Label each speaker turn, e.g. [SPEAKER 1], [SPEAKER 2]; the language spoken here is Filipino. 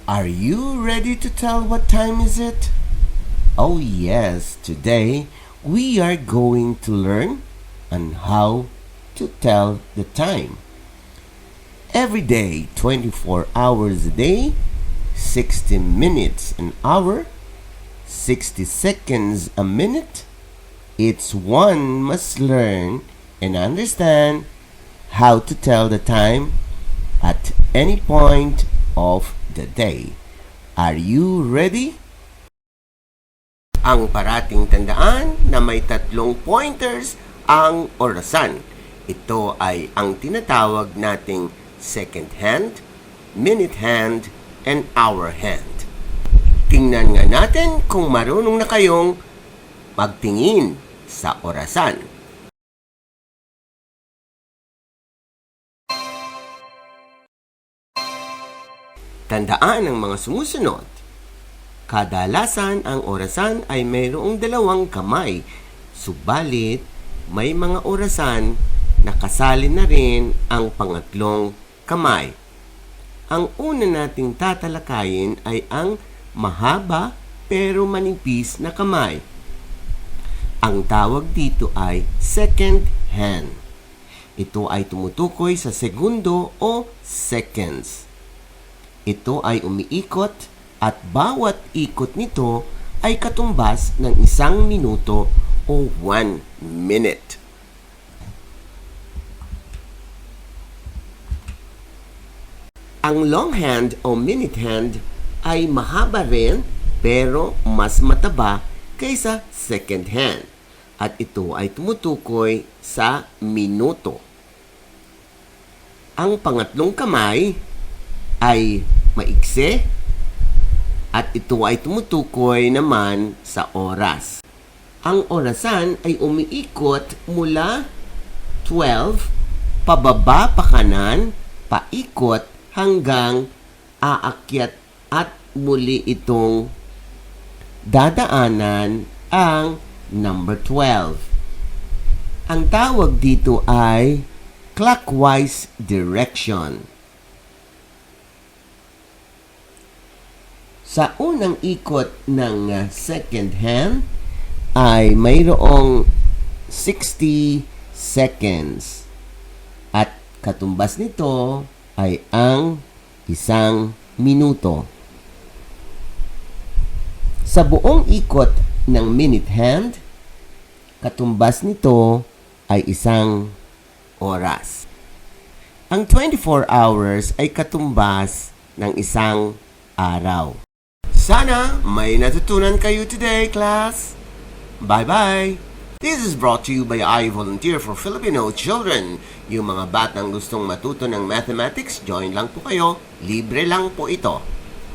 [SPEAKER 1] Are you ready to tell what time is it? Oh yes, today we are going to learn on how to tell the time. Every day, 24 hours a day, 60 minutes an hour, 60 seconds a minute, it's one must learn and understand how to tell the time at any point of the day. Are you ready? Ang parating tandaan na may 3 pointers ang orasan. Ito ay ang tinatawag nating second hand, minute hand, and hour hand. Tingnan nga natin kung marunong na kayong magtingin sa orasan. Tandaan ang mga sumusunod. Kadalasan ang orasan ay mayroong 2 kamay, subalit may mga orasan na kasali na rin ang pangatlong kamay. Ang una nating tatalakayin ay ang mahaba pero manipis na kamay. Ang tawag dito ay second hand. Ito ay tumutukoy sa segundo o seconds. Ito ay umiikot at bawat ikot nito ay katumbas ng 1 minuto o 1 minute. Ang long hand o minute hand ay mahaba rin pero mas mataba kaysa second hand at ito ay tumutukoy sa minuto. Ang pangatlong kamay ay maikse at ito ay tumutukoy naman sa oras. Ang orasan ay umiikot mula 12 pababa pa kanan, paikot hanggang aakyat at muli itong dadaanan ang number 12. Ang tawag dito ay clockwise direction. Sa unang ikot ng second hand ay mayroong 60 seconds at katumbas nito ay ang 1 minuto. Sa buong ikot ng minute hand, katumbas nito ay 1 oras. Ang 24 hours ay katumbas ng 1 araw. Sana may natutunan kayo today, class. Bye-bye! This is brought to you by I Volunteer for Filipino Children. Yung mga batang gustong matuto ng mathematics, join lang po kayo. Libre lang po ito.